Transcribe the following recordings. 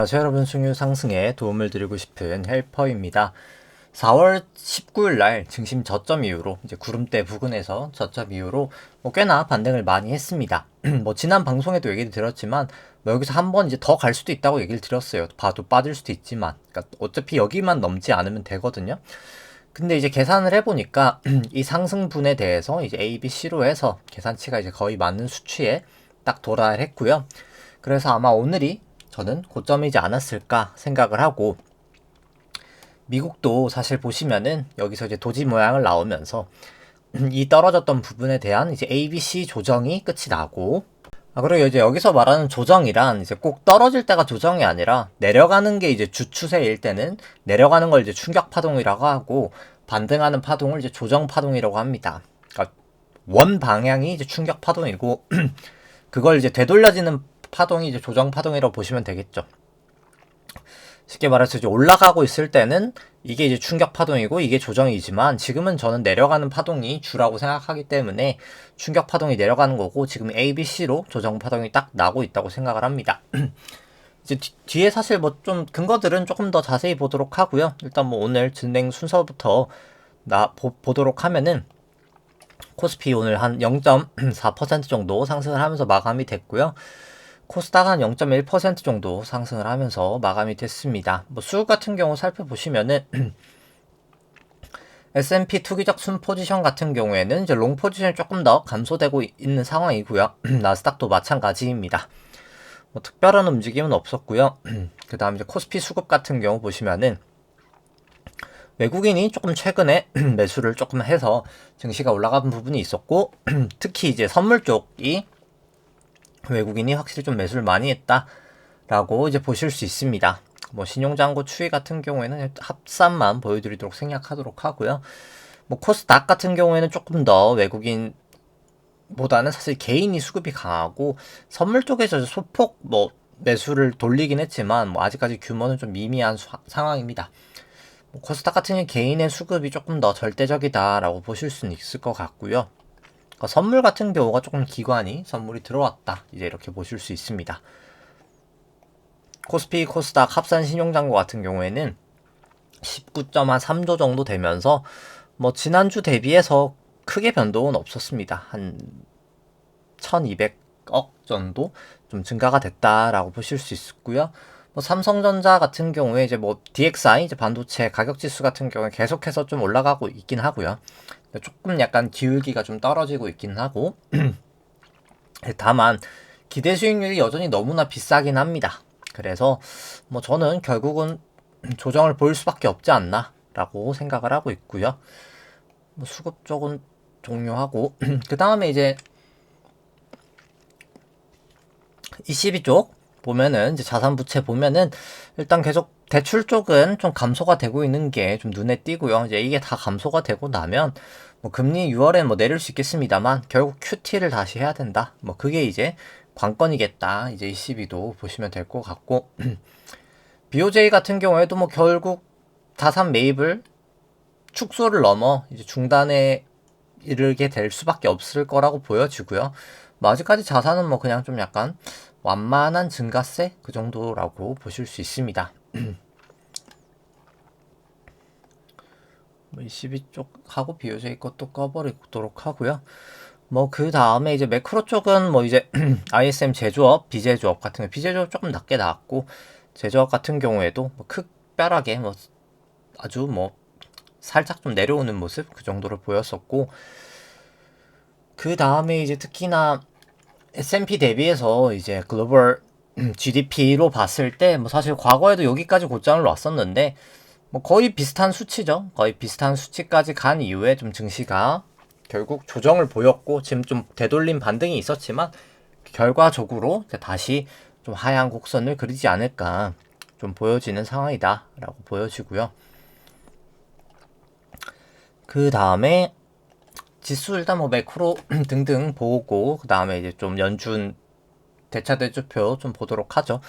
안녕하세요 여러분, 승유 상승에 도움을 드리고 싶은 헬퍼입니다. 4월 19일 날 증심 저점 이후로 이제 구름대 부근에서 저점 이후로 꽤나 반등을 많이 했습니다. 지난 방송에도 얘기를 드렸지만 여기서 한번 이제 더 갈 수도 있다고 얘기를 드렸어요. 봐도 빠질 수도 있지만, 그러니까 어차피 여기만 넘지 않으면 되거든요. 근데 이제 계산을 해보니까 이 상승분에 대해서 이제 A, B, C로 해서 계산치가 이제 거의 맞는 수치에 딱 도달을 했고요. 그래서 아마 오늘이 저는 고점이지 않았을까 생각을 하고, 미국도 사실 보시면은 여기서 이제 도지 모양을 나오면서 이 떨어졌던 부분에 대한 이제 ABC 조정이 끝이 나고, 그리고 이제 여기서 말하는 조정이란 이제 꼭 떨어질 때가 조정이 아니라 내려가는 게 이제 주추세일 때는 내려가는 걸 이제 충격 파동이라고 하고, 반등하는 파동을 이제 조정 파동이라고 합니다. 그러니까 원 방향이 이제 충격 파동이고 그걸 이제 되돌려지는 파동이 이제 조정 파동이라고 보시면 되겠죠. 쉽게 말해서 이제 올라가고 있을 때는 이게 이제 충격 파동이고 이게 조정이지만, 지금은 저는 내려가는 파동이 주라고 생각하기 때문에 충격 파동이 내려가는 거고, 지금 A, B, C로 조정 파동이 딱 나고 있다고 생각을 합니다. 이제 뒤에 사실 좀 근거들은 조금 더 자세히 보도록 하고요. 일단 오늘 진행 순서부터 보도록 하면은, 코스피 오늘 한 0.4% 정도 상승을 하면서 마감이 됐고요. 코스닥은 한 0.1% 정도 상승을 하면서 마감이 됐습니다. 수급 같은 경우 살펴보시면은 S&P 투기적 순 포지션 같은 경우에는 이제 롱 포지션이 조금 더 감소되고 있는 상황이고요. 나스닥도 마찬가지입니다. 특별한 움직임은 없었고요. 그 다음 이제 코스피 수급 같은 경우 보시면은 외국인이 조금 최근에 매수를 조금 해서 증시가 올라간 부분이 있었고, 특히 이제 선물 쪽이 외국인이 확실히 좀 매수를 많이 했다라고 이제 보실 수 있습니다. 신용장고 추이 같은 경우에는 합산만 보여드리도록 생략하도록 하고요. 코스닥 같은 경우에는 조금 더 외국인보다는 사실 개인이 수급이 강하고, 선물 쪽에서 소폭 매수를 돌리긴 했지만 아직까지 규모는 좀 미미한 상황입니다. 코스닥 같은 경우 개인의 수급이 조금 더 절대적이다라고 보실 수는 있을 것 같고요. 선물 같은 경우가 조금 기관이 선물이 들어왔다, 이제 이렇게 보실 수 있습니다. 코스피 코스닥 합산 신용장고 같은 경우에는 19.3조 정도 되면서 지난주 대비해서 크게 변동은 없었습니다. 한 1200억 정도 좀 증가가 됐다라고 보실 수 있고요. 삼성전자 같은 경우에 이제 DXI 이제 반도체 가격 지수 같은 경우에 계속해서 좀 올라가고 있긴 하고요. 조금 약간 기울기가 좀 떨어지고 있긴 하고, 다만 기대 수익률이 여전히 너무나 비싸긴 합니다. 그래서 저는 결국은 조정을 보일 수밖에 없지 않나 라고 생각을 하고 있고요. 수급 쪽은 종료하고 그 다음에 이제 ECB 쪽 보면은, 이제 자산부채 보면은 일단 계속 대출 쪽은 좀 감소가 되고 있는 게 좀 눈에 띄고요. 이제 이게 다 감소가 되고 나면 금리 6월엔 내릴 수 있겠습니다만 결국 QT를 다시 해야 된다. 그게 이제 관건이겠다. 이제 ECB도 보시면 될 것 같고 BOJ 같은 경우에도 결국 자산 매입을 축소를 넘어 이제 중단에 이르게 될 수밖에 없을 거라고 보여지고요. 아직까지 자산은 그냥 좀 약간 완만한 증가세 그 정도라고 보실 수 있습니다. ECB 쪽하고 BOJ 것도 꺼버리도록 하고요. 그 다음에 이제 매크로 쪽은 이제 ISM 제조업, 비제조업 같은 거, 비제조업 조금 낮게 나왔고, 제조업 같은 경우에도 특별하게 아주 살짝 좀 내려오는 모습 그 정도를 보였었고, 그 다음에 이제 특히나 S&P 대비해서 이제 글로벌 GDP로 봤을 때 사실 과거에도 여기까지 고점을 놨었는데 거의 비슷한 수치죠. 거의 비슷한 수치까지 간 이후에 좀 증시가 결국 조정을 보였고, 지금 좀 되돌림 반등이 있었지만 결과적으로 다시 좀 하향 곡선을 그리지 않을까 좀 보여지는 상황이다 라고 보여지고요. 그 다음에 지수 일단 매크로 등등 보고, 그 다음에 이제 좀 연준 대차 대조표 좀 보도록 하죠.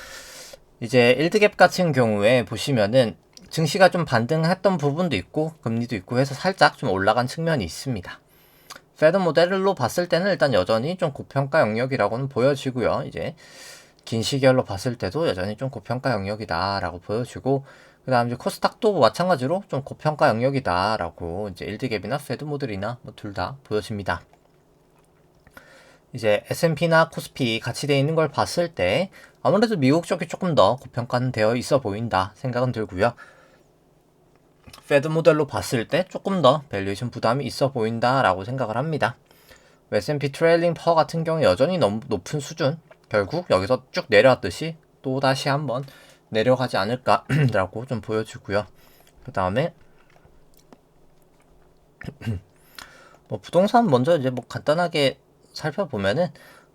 이제 1드갭 같은 경우에 보시면은 증시가 좀 반등했던 부분도 있고 금리도 있고 해서 살짝 좀 올라간 측면이 있습니다. 페드 모델로 봤을 때는 일단 여전히 좀 고평가 영역이라고는 보여지고요. 이제 긴 시결로 봤을 때도 여전히 좀 고평가 영역이다라고 보여주고, 그 다음 이제 코스닥도 마찬가지로 좀 고평가 영역이다라고 이제 일드갭이나 페드 모델이나 뭐 둘 다 보여집니다. 이제 S&P나 코스피 같이 되어 있는 걸 봤을 때 아무래도 미국 쪽이 조금 더 고평가는 되어 있어 보인다 생각은 들고요. 페드 모델로 봤을 때 조금 더 밸류에이션 부담이 있어 보인다라고 생각을 합니다. S&P 트레일링 퍼 같은 경우 여전히 너무 높은 수준, 결국 여기서 쭉 내려왔듯이 또 다시 한번 내려가지 않을까라고 좀 보여주고요. 그 다음에 뭐 부동산 먼저 이제 뭐 간단하게 살펴보면은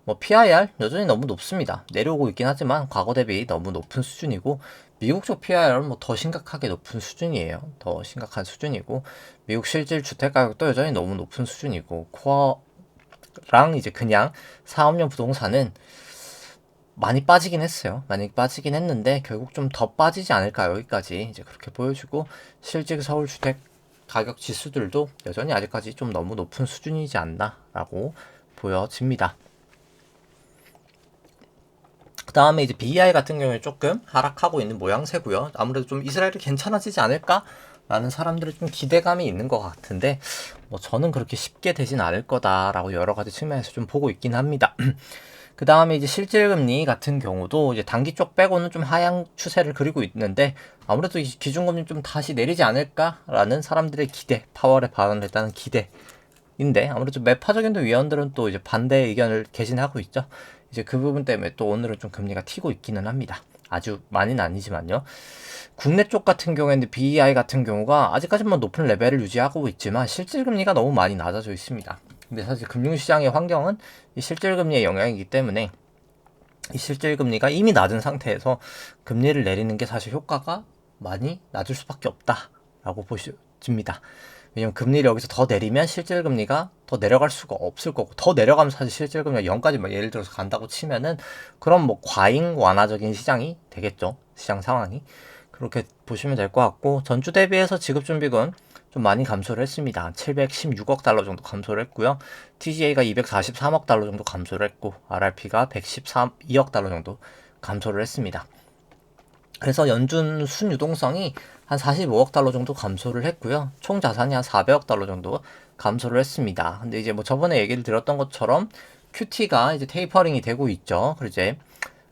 뭐 PIR 여전히 너무 높습니다. 내려오고 있긴 하지만 과거 대비 너무 높은 수준이고, 미국 쪽 PIR은 뭐 더 심각하게 높은 수준이에요. 더 심각한 수준이고, 미국 실질 주택 가격도 여전히 너무 높은 수준이고, 코어랑 이제 그냥 사업용 부동산은 많이 빠지긴 했어요. 많이 빠지긴 했는데 결국 좀 더 빠지지 않을까, 여기까지 이제 그렇게 보여주고, 실질 서울 주택 가격 지수들도 여전히 아직까지 좀 너무 높은 수준이지 않나라고 보여집니다. 그 다음에 이제 BEI 같은 경우에 조금 하락하고 있는 모양새고요. 아무래도 좀 이스라엘이 괜찮아지지 않을까? 라는 사람들의 좀 기대감이 있는 것 같은데, 뭐 저는 그렇게 쉽게 되진 않을 거다라고 여러 가지 측면에서 좀 보고 있긴 합니다. 그 다음에 이제 실질금리 같은 경우도 이제 단기 쪽 빼고는 좀 하향 추세를 그리고 있는데, 아무래도 이 기준금리 좀 다시 내리지 않을까라는 사람들의 기대, 파월에 발언했다는 기대인데, 아무래도 매파적인 위원들은 또 이제 반대 의견을 개진하고 있죠. 이제 그 부분 때문에 또 오늘은 좀 금리가 튀고 있기는 합니다. 아주 많이는 아니지만요. 국내 쪽 같은 경우에는 BEI 같은 경우가 아직까지만 높은 레벨을 유지하고 있지만 실질금리가 너무 많이 낮아져 있습니다. 근데 사실 금융시장의 환경은 이 실질금리의 영향이기 때문에 이 실질금리가 이미 낮은 상태에서 금리를 내리는 게 사실 효과가 많이 낮을 수밖에 없다라고 보셔집니다. 왜냐면 금리를 여기서 더 내리면 실질금리가 더 내려갈 수가 없을 거고, 더 내려가면 사실 실질금리가 0까지 막 예를 들어서 간다고 치면은 그럼 뭐 과잉 완화적인 시장이 되겠죠. 시장 상황이. 그렇게 보시면 될 것 같고, 전주 대비해서 지급준비금 좀 많이 감소를 했습니다. 716억 달러 정도 감소를 했고요. TGA가 243억 달러 정도 감소를 했고, RRP가 113억 달러 정도 감소를 했습니다. 그래서 연준 순유동성이 한 45억 달러 정도 감소를 했고요. 총 자산이 한 400억 달러 정도 감소를 했습니다. 근데 이제 뭐 저번에 얘기를 드렸던 것처럼 QT가 이제 테이퍼링이 되고 있죠.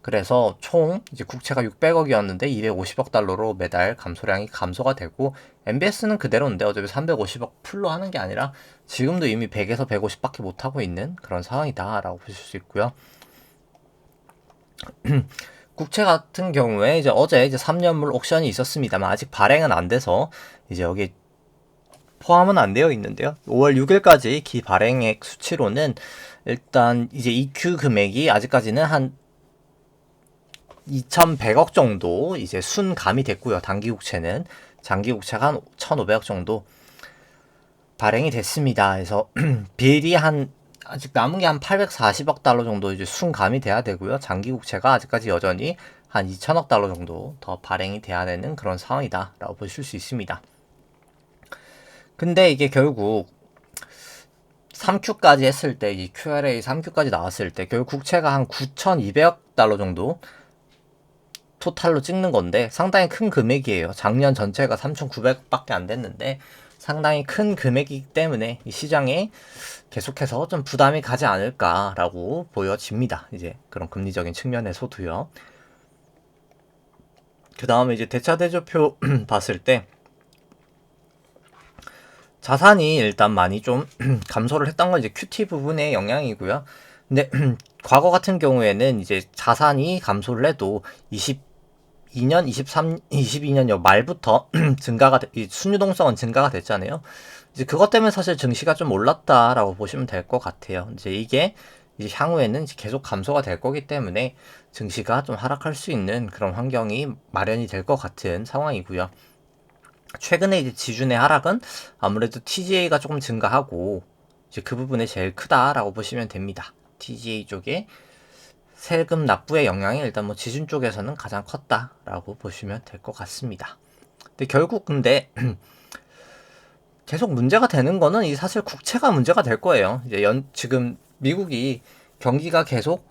그래서 총 이제 국채가 600억이었는데 250억 달러로 매달 감소량이 감소가 되고, MBS는 그대로인데 어차피 350억 풀로 하는 게 아니라 지금도 이미 100에서 150밖에 못 하고 있는 그런 상황이다라고 보실 수 있고요. 국채 같은 경우에 이제 어제 이제 3년물 옥션이 있었습니다만 아직 발행은 안 돼서 이제 여기 포함은 안 되어 있는데요. 5월 6일까지 기 발행액 수치로는 일단 이제 EQ 금액이 아직까지는 한 2,100억 정도 이제 순감이 됐고요. 단기 국채는, 장기 국채가 한 1,500억 정도 발행이 됐습니다. 그래서 비율이 아직 남은 게 한 840억 달러 정도 이제 순감이 돼야 되고요. 장기 국채가 아직까지 여전히 한 2천억 달러 정도 더 발행이 돼야 되는 그런 상황이다라고 보실 수 있습니다. 근데 이게 결국 3Q까지 했을 때, 이 QRA 3Q까지 나왔을 때 결국 국채가 한 9,200억 달러 정도 토탈로 찍는 건데 상당히 큰 금액이에요. 작년 전체가 3,900밖에 안 됐는데 상당히 큰 금액이기 때문에 이 시장에 계속해서 좀 부담이 가지 않을까라고 보여집니다. 이제 그런 금리적인 측면에서도요. 그 다음에 이제 대차대조표 봤을 때 자산이 일단 많이 좀 감소를 했던 건 이제 QT 부분의 영향이고요. 근데 과거 같은 경우에는 이제 자산이 감소를 해도 22년, 22년 말부터 순유동성은 증가가 됐잖아요. 이제 그것 때문에 사실 증시가 좀 올랐다라고 보시면 될 것 같아요. 이제 이게 이제 향후에는 이제 계속 감소가 될 거기 때문에 증시가 좀 하락할 수 있는 그런 환경이 마련이 될 것 같은 상황이고요. 최근에 이제 지준의 하락은 아무래도 TGA가 조금 증가하고 이제 그 부분이 제일 크다라고 보시면 됩니다. TGA 쪽에 세금 납부의 영향이 일단 뭐 지준 쪽에서는 가장 컸다라고 보시면 될 것 같습니다. 근데 결국 계속 문제가 되는 거는 이 사실 국채가 문제가 될 거예요. 이제 지금 미국이 경기가 계속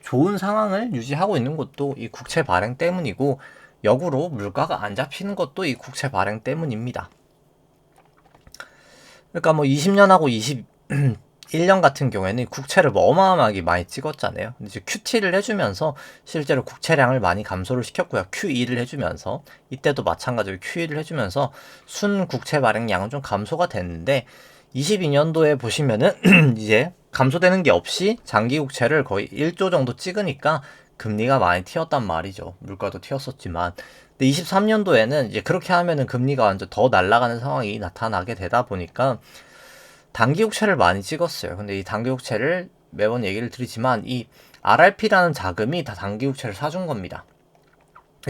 좋은 상황을 유지하고 있는 것도 이 국채 발행 때문이고, 역으로 물가가 안 잡히는 것도 이 국채 발행 때문입니다. 그러니까 뭐 20년하고 21년 같은 경우에는 국채를 뭐 어마어마하게 많이 찍었잖아요. 근데 이제 QT를 해주면서 실제로 국채량을 많이 감소를 시켰고요. QE를 해주면서, 이때도 마찬가지로 QE를 해주면서 순 국채 발행량은 좀 감소가 됐는데, 22년도에 보시면은 이제 감소되는 게 없이 장기 국채를 거의 1조 정도 찍으니까 금리가 많이 튀었단 말이죠. 물가도 튀었었지만. 근데 23년도에는 이제 그렇게 하면은 금리가 완전 더 날아가는 상황이 나타나게 되다 보니까 단기 국채를 많이 찍었어요. 근데 이 단기 국채를 매번 얘기를 드리지만 이 RRP라는 자금이 다 단기 국채를 사준 겁니다.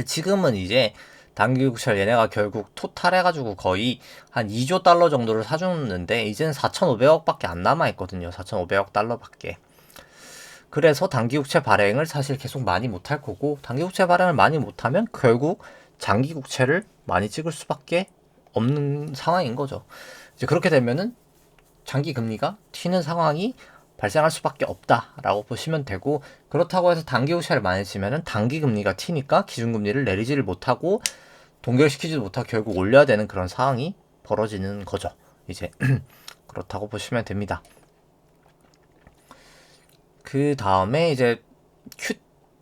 지금은 이제 단기 국채를 얘네가 결국 토탈해가지고 거의 한 2조 달러 정도를 사줬는데, 이제는 4,500억밖에 안 남아있거든요. 4,500억 달러밖에. 그래서 단기 국채 발행을 사실 계속 많이 못할 거고, 단기 국채 발행을 많이 못하면 결국 장기 국채를 많이 찍을 수밖에 없는 상황인 거죠. 이제 그렇게 되면은 장기 금리가 튀는 상황이 발생할 수밖에 없다라고 보시면 되고, 그렇다고 해서 단기 국채를 많이 치면은 단기 금리가 튀니까 기준금리를 내리지를 못하고 동결시키지도 못하고 결국 올려야 되는 그런 상황이 벌어지는 거죠. 이제 그렇다고 보시면 됩니다. 그 다음에 이제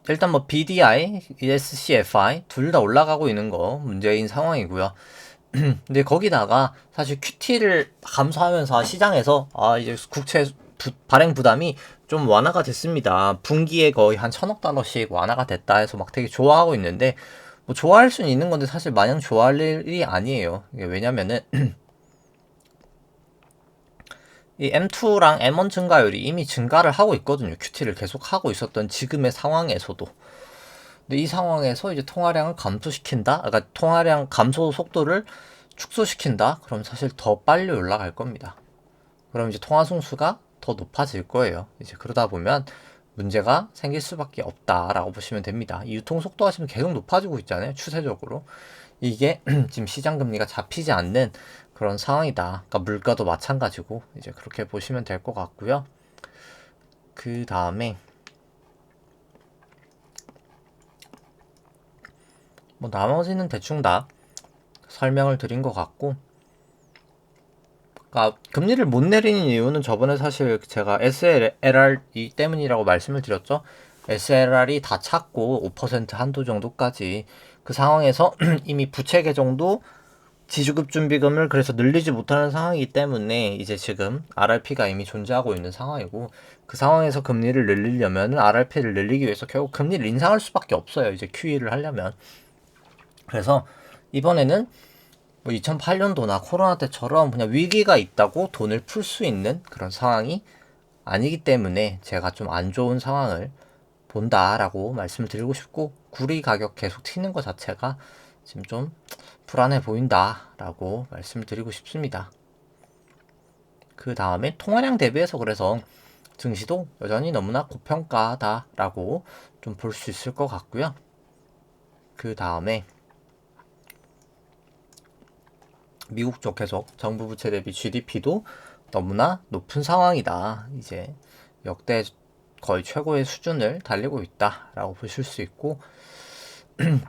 일단 뭐 BDI, SCFI 둘 다 올라가고 있는 거 문제인 상황이고요. 근데 거기다가 사실 QT를 감소하면서 시장에서 이제 국채 발행 부담이 좀 완화가 됐습니다. 분기에 거의 한 1,000억 달러씩 완화가 됐다 해서 막 되게 좋아하고 있는데, 뭐 좋아할 수는 있는 건데 사실 마냥 좋아할 일이 아니에요. 이게 왜냐면은 이 M2랑 M1 증가율이 이미 증가를 하고 있거든요. QT를 계속 하고 있었던 지금의 상황에서도. 근데 이 상황에서 이제 통화량을 감소시킨다? 그러니까 통화량 감소 속도를 축소시킨다? 그럼 사실 더 빨리 올라갈 겁니다. 그럼 이제 통화 승수가 더 높아질 거예요. 이제 그러다 보면 문제가 생길 수밖에 없다라고 보시면 됩니다. 이 유통 속도가 지금 계속 높아지고 있잖아요. 추세적으로. 이게 지금 시장 금리가 잡히지 않는 그런 상황이다. 그러니까 물가도 마찬가지고 이제 그렇게 보시면 될 것 같고요. 그 다음에 뭐 나머지는 대충 다 설명을 드린 것 같고, 그러니까 금리를 못 내리는 이유는 저번에 사실 제가 SLR 때문이라고 말씀을 드렸죠. SLR이 다 찼고 5% 한도 정도까지, 그 상황에서 이미 부채 계정도 지주급 준비금을 그래서 늘리지 못하는 상황이기 때문에 이제 지금 RRP가 이미 존재하고 있는 상황이고, 그 상황에서 금리를 늘리려면 RRP를 늘리기 위해서 결국 금리를 인상할 수밖에 없어요. 이제 QE를 하려면. 그래서 이번에는 뭐 2008년도나 코로나 때처럼 그냥 위기가 있다고 돈을 풀 수 있는 그런 상황이 아니기 때문에 제가 좀 안 좋은 상황을 본다라고 말씀을 드리고 싶고, 구리 가격 계속 튀는 것 자체가 지금 좀 불안해 보인다라고 말씀을 드리고 싶습니다. 그 다음에 통화량 대비해서 그래서 증시도 여전히 너무나 고평가다라고 좀 볼 수 있을 것 같고요. 그 다음에 미국 쪽 계속 정부 부채 대비 GDP도 너무나 높은 상황이다. 이제 역대 거의 최고의 수준을 달리고 있다라고 보실 수 있고,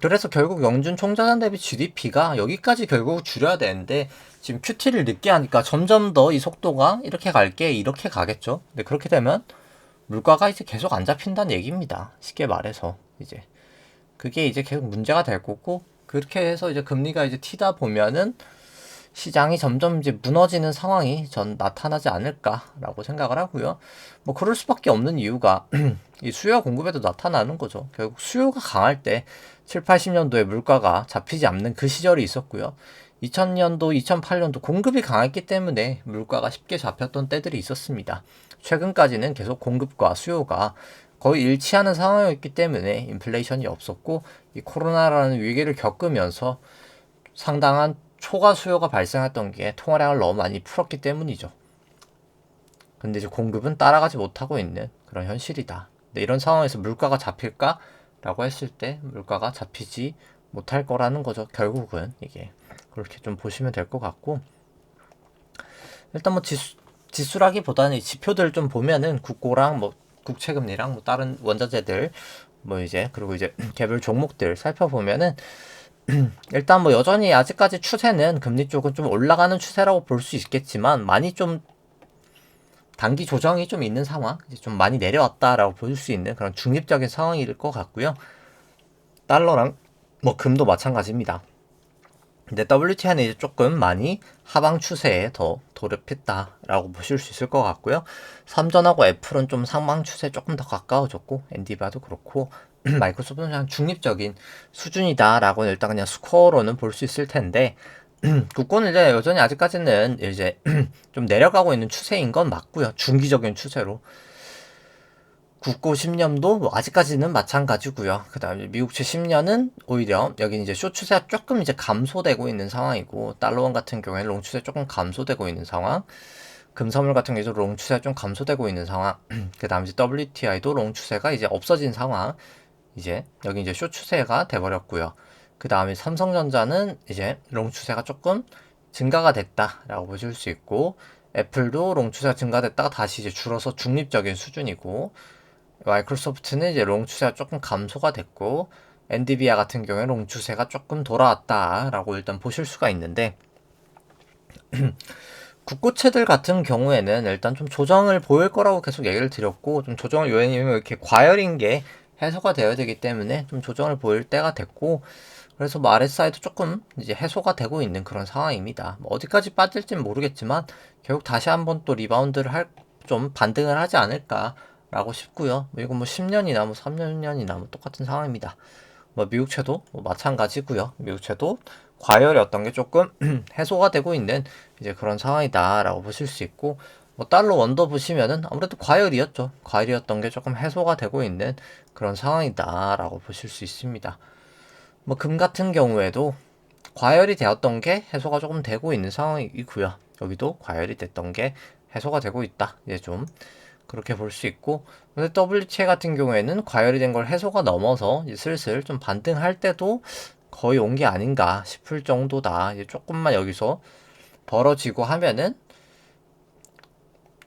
그래서 결국 영준 총자산 대비 GDP가 여기까지 결국 줄여야 되는데, 지금 QT를 늦게 하니까 점점 더 이 속도가 이렇게 갈게 이렇게 가겠죠. 근데 그렇게 되면 물가가 이제 계속 안 잡힌다는 얘기입니다. 쉽게 말해서 이제 그게 이제 계속 문제가 될 거고, 그렇게 해서 이제 금리가 이제 튀다 보면은 시장이 점점 이제 무너지는 상황이 전 나타나지 않을까라고 생각을 하고요. 뭐 그럴 수밖에 없는 이유가 이 수요와 공급에도 나타나는 거죠. 결국 수요가 강할 때 7, 80년도에 물가가 잡히지 않는 그 시절이 있었고요. 2000년도, 2008년도 공급이 강했기 때문에 물가가 쉽게 잡혔던 때들이 있었습니다. 최근까지는 계속 공급과 수요가 거의 일치하는 상황이었기 때문에 인플레이션이 없었고, 이 코로나라는 위기를 겪으면서 상당한 초과 수요가 발생했던 게 통화량을 너무 많이 풀었기 때문이죠. 근데 이제 공급은 따라가지 못하고 있는 그런 현실이다. 근데 이런 상황에서 물가가 잡힐까? 라고 했을 때 물가가 잡히지 못할 거라는 거죠. 결국은 이게 그렇게 좀 보시면 될 것 같고, 일단 뭐 지수라기보다는 지표들 좀 보면은 국고랑 뭐 국채금리랑 뭐 다른 원자재들 뭐 이제 그리고 이제 개별 종목들 살펴보면은 일단 뭐 여전히 아직까지 추세는 금리 쪽은 좀 올라가는 추세라고 볼 수 있겠지만 많이 좀 단기 조정이 좀 있는 상황, 이제 좀 많이 내려왔다라고 볼 수 있는 그런 중립적인 상황일 것 같고요. 달러랑 뭐 금도 마찬가지입니다. 근데 WTI는 이제 조금 많이 하방 추세에 더 돌입했다라고 보실 수 있을 것 같고요. 삼전하고 애플은 좀 상방 추세에 조금 더 가까워졌고, 엔디비아도 그렇고, 마이크로소프트는 그냥 중립적인 수준이다라고 일단 그냥 스코어로는 볼 수 있을 텐데, 국고는 이제 여전히 아직까지는 이제 좀 내려가고 있는 추세인 건 맞고요. 중기적인 추세로. 국고 10년도 뭐 아직까지는 마찬가지고요. 그 다음에 미국채 10년은 오히려 여기 이제 숏 추세가 조금 이제 감소되고 있는 상황이고, 달러원 같은 경우에는 롱 추세 조금 감소되고 있는 상황. 금선물 같은 경우에도 롱 추세가 좀 감소되고 있는 상황. 그 다음에 이제 WTI도 롱 추세가 이제 없어진 상황. 이제 여기 이제 숏 추세가 돼버렸고요. 그 다음에 삼성전자는 이제 롱 추세가 조금 증가가 됐다라고 보실 수 있고, 애플도 롱 추세가 증가됐다가 다시 이제 줄어서 중립적인 수준이고, 마이크로소프트는 이제 롱 추세가 조금 감소가 됐고, 엔비디아 같은 경우에 롱 추세가 조금 돌아왔다라고 일단 보실 수가 있는데, 국고채들 같은 경우에는 일단 좀 조정을 보일 거라고 계속 얘기를 드렸고, 좀 조정을 요인이면 이렇게 과열인 게 해소가 되어야 되기 때문에 좀 조정을 보일 때가 됐고, 그래서 뭐 RSI도 조금 이제 해소가 되고 있는 그런 상황입니다. 뭐 어디까지 빠질지는 모르겠지만 결국 다시 한번 또 리바운드를 좀 반등을 하지 않을까라고 싶고요. 이건 뭐 10년이나 뭐 3년이나 뭐 똑같은 상황입니다. 뭐 미국채도 뭐 마찬가지고요. 미국채도 과열이었던 게 조금 해소가 되고 있는 이제 그런 상황이다라고 보실 수 있고, 뭐 달러 원더 보시면은 아무래도 과열이었죠. 과열이었던 게 조금 해소가 되고 있는 그런 상황이다라고 보실 수 있습니다. 뭐 금 같은 경우에도 과열이 되었던 게 해소가 조금 되고 있는 상황이고요. 여기도 과열이 됐던 게 해소가 되고 있다. 이제 좀 그렇게 볼 수 있고, 근데 WTI 같은 경우에는 과열이 된 걸 해소가 넘어서 이제 슬슬 좀 반등할 때도 거의 온 게 아닌가 싶을 정도다. 이제 조금만 여기서 벌어지고 하면은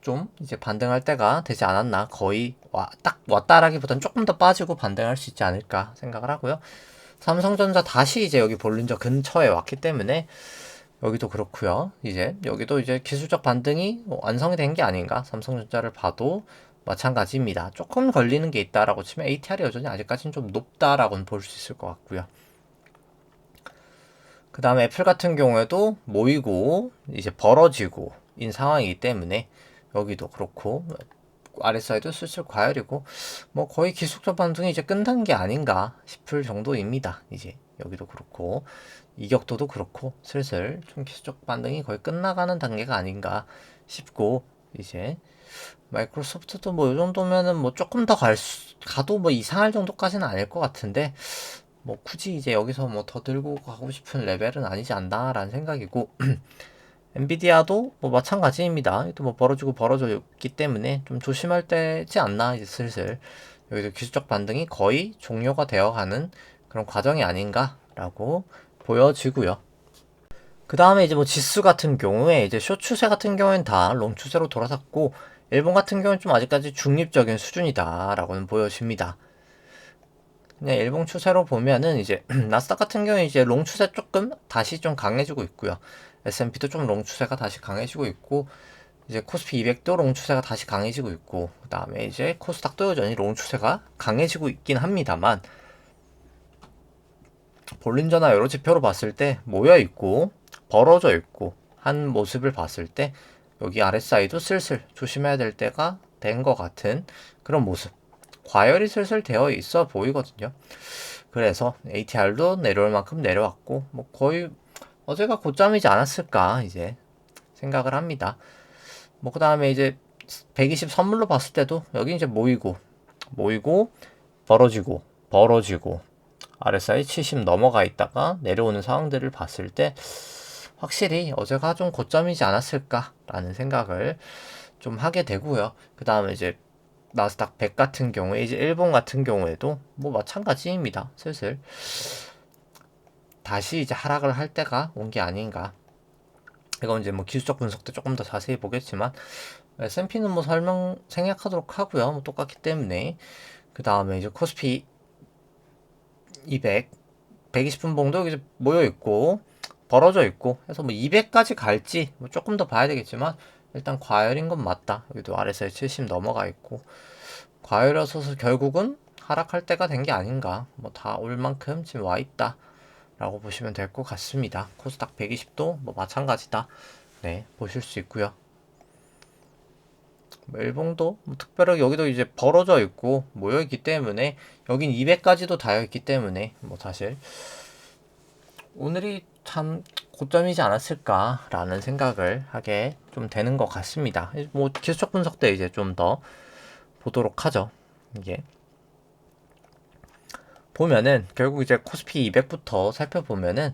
좀 이제 반등할 때가 되지 않았나. 거의 딱 왔다라기보단 조금 더 빠지고 반등할 수 있지 않을까 생각을 하고요. 삼성전자 다시 이제 여기 볼린저 근처에 왔기 때문에 여기도 그렇고요. 이제 여기도 이제 기술적 반등이 완성이 된 게 아닌가. 삼성전자를 봐도 마찬가지입니다. 조금 걸리는 게 있다라고 치면 ATR이 여전히 아직까지는 좀 높다라고는 볼 수 있을 것 같고요. 그 다음에 애플 같은 경우에도 모이고 이제 벌어지고 인 상황이기 때문에 여기도 그렇고 RSI도 슬슬 과열이고 뭐 거의 기술적 반등이 이제 끝난 게 아닌가 싶을 정도입니다. 이제 여기도 그렇고 이격도도 그렇고 슬슬 좀 기술적 반등이 거의 끝나가는 단계가 아닌가 싶고, 이제 마이크로소프트도 뭐 이 정도면은 뭐 조금 더 가도 뭐 이상할 정도까지는 아닐 것 같은데, 뭐 굳이 이제 여기서 뭐 더 들고 가고 싶은 레벨은 아니지 않나라는 생각이고, 엔비디아도 뭐 마찬가지입니다. 또 뭐 벌어지고 벌어졌기 때문에 좀 조심할 때지 않나. 이제 슬슬 여기서 기술적 반등이 거의 종료가 되어가는 그런 과정이 아닌가라고 보여지고요. 그 다음에 이제 뭐 지수 같은 경우에 이제 숏 추세 같은 경우에는 다 롱 추세로 돌아섰고, 일본 같은 경우는 좀 아직까지 중립적인 수준이다라고는 보여집니다. 그냥 일본 추세로 보면은 이제 나스닥 같은 경우에 이제 롱 추세 조금 다시 좀 강해지고 있고요. S&P도 좀 롱 추세가 다시 강해지고 있고, 이제 코스피 200도 롱 추세가 다시 강해지고 있고, 그 다음에 이제 코스닥도 여전히 롱 추세가 강해지고 있긴 합니다만, 볼린저나 여러 지표로 봤을 때 모여 있고 벌어져 있고 한 모습을 봤을 때 여기 RSI도 슬슬 조심해야 될 때가 된 것 같은 그런 모습, 과열이 슬슬 되어 있어 보이거든요. 그래서 ATR도 내려올 만큼 내려왔고 뭐 거의 어제가 고점이지 않았을까 이제 생각을 합니다. 뭐 그 다음에 이제 120 선물로 봤을 때도 여기 이제 모이고 벌어지고 RSI 70 넘어가 있다가 내려오는 상황들을 봤을 때 확실히 어제가 좀 고점이지 않았을까라는 생각을 좀 하게 되고요. 그 다음에 이제 나스닥 100 같은 경우에 이제 일본 같은 경우에도 뭐 마찬가지입니다. 슬슬 다시 이제 하락을 할 때가 온 게 아닌가. 이건 이제 뭐 기술적 분석 때 조금 더 자세히 보겠지만 S&P는 뭐 생략하도록 하고요. 뭐 똑같기 때문에. 그 다음에 이제 코스피 200, 120분봉도 여기 모여 있고 벌어져 있고 해서 뭐 200까지 갈지 뭐 조금 더 봐야 되겠지만 일단 과열인 건 맞다. 여기도 RSI 70 넘어가 있고 과열이어서 결국은 하락할 때가 된 게 아닌가. 뭐 다 올 만큼 지금 와 있다 라고 보시면 될 것 같습니다. 코스닥 120도 뭐 마찬가지다. 네, 보실 수 있고요. 일봉도 뭐 특별하게 여기도 이제 벌어져 있고 모여 있기 때문에 여긴 200까지도 닿여 있기 때문에 뭐 사실 오늘이 참 고점이지 않았을까라는 생각을 하게 좀 되는 것 같습니다. 뭐 기술적 분석 때 이제 좀 더 보도록 하죠. 이게 보면은 결국 이제 코스피 200부터 살펴보면은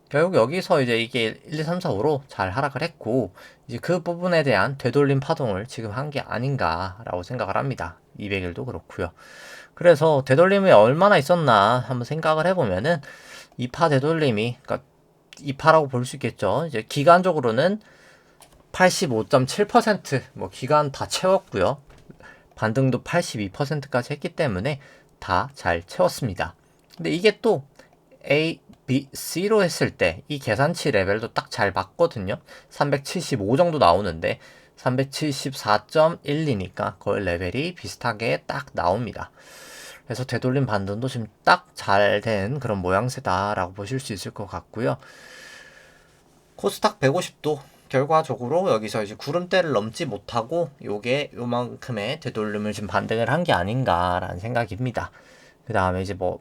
결국 여기서 이제 이게 1, 2, 3, 4, 5로 잘 하락을 했고 이제 그 부분에 대한 되돌림 파동을 지금 한 게 아닌가라고 생각을 합니다. 200일도 그렇고요. 그래서 되돌림이 얼마나 있었나 한번 생각을 해보면은 2파 되돌림이 그러니까 2파라고 볼 수 있겠죠. 이제 기간적으로는 85.7%뭐 기간 다 채웠고요. 반등도 82%까지 했기 때문에 다 잘 채웠습니다. 근데 이게 또 A, B, C로 했을 때 이 계산치 레벨도 딱 잘 맞거든요. 375 정도 나오는데 374.12니까 거의 레벨이 비슷하게 딱 나옵니다. 그래서 되돌림 반등도 지금 딱 잘 된 그런 모양새다라고 보실 수 있을 것 같고요. 코스닥 150도 결과적으로 여기서 이제 구름대를 넘지 못하고 요게 요만큼의 되돌림을 지금 반등을 한 게 아닌가라는 생각입니다. 그 다음에 이제 뭐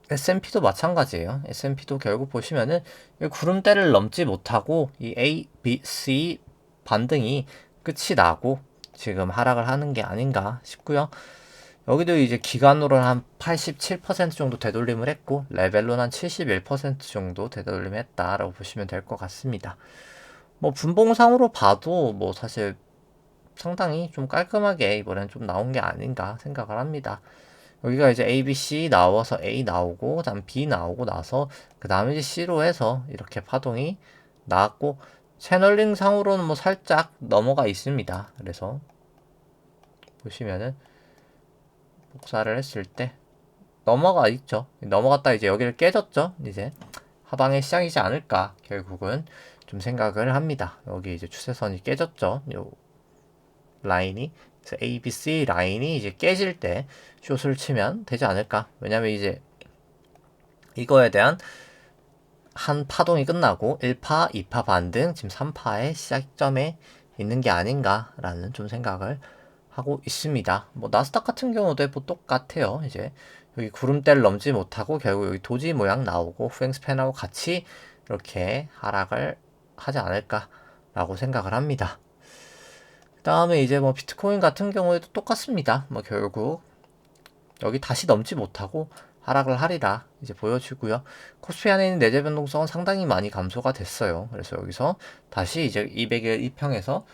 S&P도 마찬가지예요. S&P도 결국 보시면은 구름대를 넘지 못하고 이 A, B, C 반등이 끝이 나고 지금 하락을 하는 게 아닌가 싶고요. 여기도 이제 기간으로는 한 87% 정도 되돌림을 했고 레벨로는 한 71% 정도 되돌림을 했다라고 보시면 될 것 같습니다. 뭐 분봉상으로 봐도 뭐 사실 상당히 좀 깔끔하게 이번엔 좀 나온 게 아닌가 생각을 합니다. 여기가 이제 A, B, C 나와서 A 나오고 그다음 B 나오고 나서 그 다음에 이제 C로 해서 이렇게 파동이 나왔고 채널링 상으로는 뭐 살짝 넘어가 있습니다. 그래서 보시면은 복사를 했을 때 넘어가 있죠. 넘어갔다 이제 여기를 깨졌죠. 이제 하방의 시작이지 않을까 결국은 좀 생각을 합니다. 여기 이제 추세선이 깨졌죠. 요 라인이 그래서 A, B, C 라인이 이제 깨질 때 숏을 치면 되지 않을까. 왜냐면 이제 이거에 대한 한 파동이 끝나고 1파, 2파 반등, 지금 3파의 시작점에 있는 게 아닌가라는 좀 생각을 하고 있습니다. 뭐 나스닥 같은 경우도 뭐 똑같아요. 이제 여기 구름대를 넘지 못하고 결국 여기 도지 모양 나오고 후행 스팬하고 같이 이렇게 하락을 하지 않을까라고 생각을 합니다. 그 다음에 이제 뭐 비트코인 같은 경우에도 똑같습니다. 뭐 결국 여기 다시 넘지 못하고 하락을 하리라 이제 보여지고요. 코스피 안에 있는 내재 변동성은 상당히 많이 감소가 됐어요. 그래서 여기서 다시 이제 200일 이평에서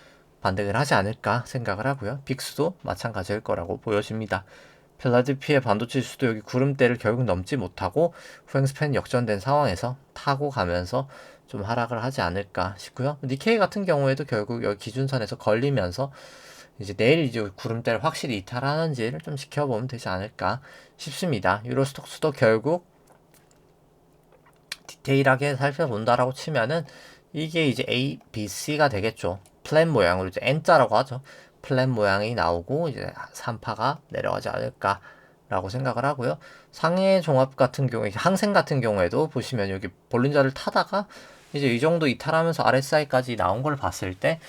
반등을 하지 않을까 생각을 하고요. 빅스도 마찬가지일 거라고 보여집니다. 필라델피아 반도체 지수도 여기 구름대를 결국 넘지 못하고 후행 스팬 역전된 상황에서 타고 가면서 좀 하락을 하지 않을까 싶고요. 니케이 같은 경우에도 결국 여기 기준선에서 걸리면서 이제 내일 이제 구름대를 확실히 이탈하는지를 좀 지켜보면 되지 않을까 싶습니다. 유로스톡스도 결국 디테일하게 살펴본다라고 치면은 이게 이제 A, B, C가 되겠죠. 플랫 모양으로 이제 N자라고 하죠. 플랫 모양이 나오고 이제 3파가 내려가지 않을까라고 생각을 하고요. 상해 종합 같은 경우에 항생 같은 경우에도 보시면 여기 볼린저를 타다가 이제 이 정도 이탈하면서 RSI까지 나온 걸 봤을 때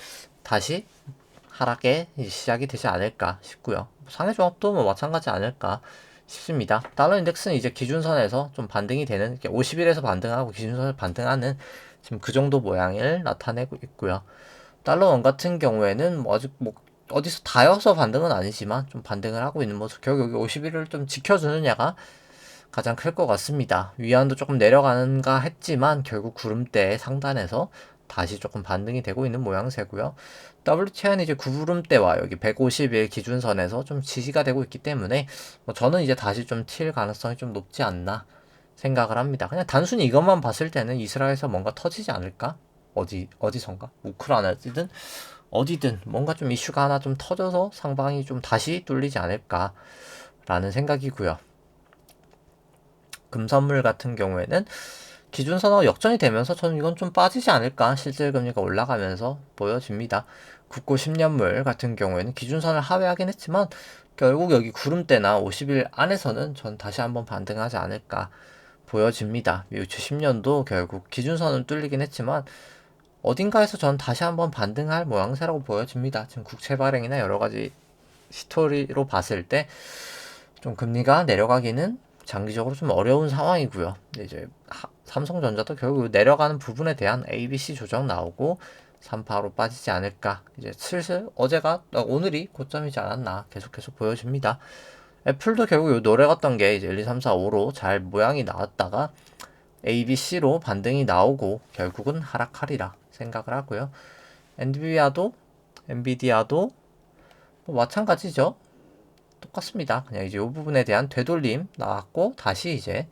다시 하락의 시작이 되지 않을까 싶고요. 상해 종합도 뭐 마찬가지 않을까 싶습니다. 달러 인덱스는 이제 기준선에서 좀 반등이 되는 50일에서 반등하고 기준선을 반등하는 지금 그 정도 모양을 나타내고 있고요. 달러 원 같은 경우에는 뭐 아직 뭐 어디서 닿여서 반등은 아니지만 좀 반등을 하고 있는 모습. 결국 여기 50일을 좀 지켜주느냐가 가장 클 것 같습니다. 위안도 조금 내려가는가 했지만 결국 구름대 상단에서 다시 조금 반등이 되고 있는 모양새고요. WTI는 이제 구름대와 여기 150일 기준선에서 좀 지지가 되고 있기 때문에 뭐 저는 이제 다시 좀 튈 가능성이 좀 높지 않나 생각을 합니다. 그냥 단순히 이것만 봤을 때는 이스라엘에서 뭔가 터지지 않을까? 어디선가 우크라이나든 어디든 뭔가 좀 이슈가 하나 좀 터져서 상방이 좀 다시 뚫리지 않을까라는 생각이고요. 금선물 같은 경우에는 기준선호 역전이 되면서 저는 이건 좀 빠지지 않을까, 실질금리가 올라가면서 보여집니다. 국고 10년물 같은 경우에는 기준선을 하회하긴 했지만 결국 여기 구름대나 50일 안에서는 전 다시 한번 반등하지 않을까 보여집니다. 미우치 10년도 결국 기준선은 뚫리긴 했지만 어딘가에서 전 다시 한번 반등할 모양새라고 보여집니다. 지금 국채 발행이나 여러 가지 스토리로 봤을 때 좀 금리가 내려가기는 장기적으로 좀 어려운 상황이고요. 이제 삼성전자도 결국 내려가는 부분에 대한 ABC 조정 나오고 3파로 빠지지 않을까. 이제 슬슬 오늘이 고점이지 않았나 계속해서 보여집니다. 애플도 결국 요 노래 같던 게 이제 1, 2, 3, 4, 5로 잘 모양이 나왔다가 ABC로 반등이 나오고 결국은 하락하리라 생각을 하고요. 엔비디아도 뭐 마찬가지죠. 똑같습니다. 그냥 이제 이 부분에 대한 되돌림 나왔고 다시 이제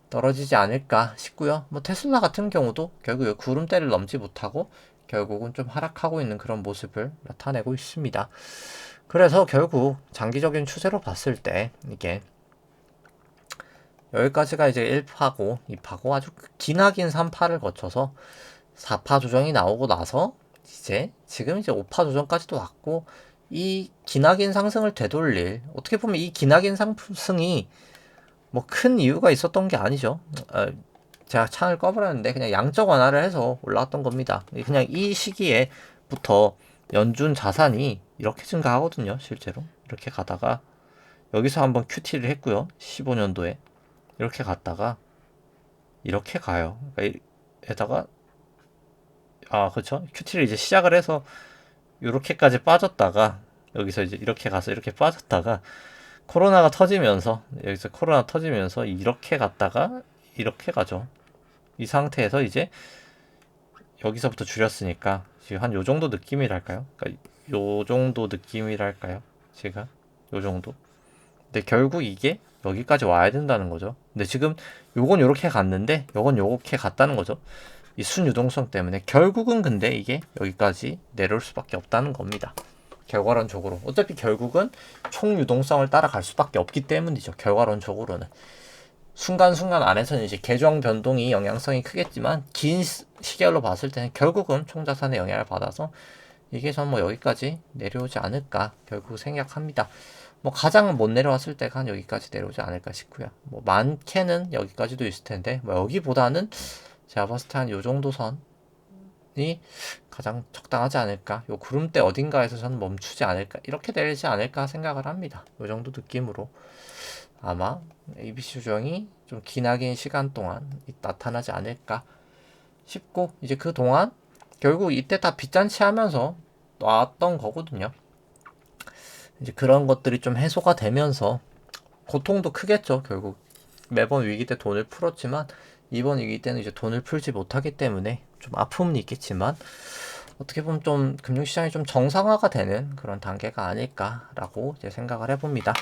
떨어지지 않을까 싶고요. 뭐 테슬라 같은 경우도 결국 구름대를 넘지 못하고 결국은 좀 하락하고 있는 그런 모습을 나타내고 있습니다. 그래서 결국 장기적인 추세로 봤을 때 이게 여기까지가 이제 1파고 2파고 아주 기나긴 3파를 거쳐서 4파 조정이 나오고 나서 이제 지금 이제 5파 조정까지도 왔고 이 기나긴 상승을 되돌릴, 어떻게 보면 이 기나긴 상승이 뭐 큰 이유가 있었던 게 아니죠. 제가 창을 꺼버렸는데 그냥 양적 완화를 해서 올라왔던 겁니다. 그냥 이 시기에부터 연준 자산이 이렇게 증가하거든요. 실제로 이렇게 가다가 여기서 한번 QT를 했고요. 15년도에 이렇게 갔다가 이렇게 가요. 그러니까 에다가 그렇죠. QT를 이제 시작을 해서 이렇게까지 빠졌다가 여기서 이제 이렇게 가서 이렇게 빠졌다가 코로나 터지면서 이렇게 갔다가 이렇게 가죠. 이 상태에서 이제 여기서부터 줄였으니까 지금 한 요 정도 느낌이랄까요? 그러니까 요 정도 느낌이랄까요? 제가 요 정도. 근데 결국 이게 여기까지 와야 된다는 거죠. 근데 지금 요건 요렇게 갔는데 요건 요렇게 갔다는 거죠. 이 순유동성 때문에 결국은 근데 이게 여기까지 내려올 수밖에 없다는 겁니다. 결과론적으로 어차피 결국은 총유동성을 따라갈 수밖에 없기 때문이죠. 결과론적으로는 순간순간 안에서는 이제 계정 변동이 영향성이 크겠지만 긴 시계열로 봤을 때는 결국은 총자산의 영향을 받아서 이게 전 뭐 여기까지 내려오지 않을까 결국 생각합니다. 뭐 가장 못 내려왔을 때가 한 여기까지 내려오지 않을까 싶고요. 뭐 많게는 여기까지도 있을 텐데 뭐 여기보다는 제가 봤을 때 한 요 정도 선이 가장 적당하지 않을까. 요 구름대 어딘가에서 저는 멈추지 않을까. 이렇게 되지 않을까 생각을 합니다. 요 정도 느낌으로 아마 ABC 조정이 좀 기나긴 시간 동안 나타나지 않을까 싶고, 이제 그 동안 결국 이때 다 빚잔치 하면서 놨던 거거든요. 이제 그런 것들이 좀 해소가 되면서 고통도 크겠죠. 결국 매번 위기 때 돈을 풀었지만 이번 위기 때는 이제 돈을 풀지 못하기 때문에 좀 아픔은 있겠지만 어떻게 보면 좀 금융시장이 좀 정상화가 되는 그런 단계가 아닐까라고 이제 생각을 해봅니다.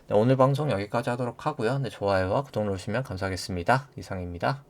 네, 오늘 방송 여기까지 하도록 하고요. 네, 좋아요와 구독 누르시면 감사하겠습니다. 이상입니다.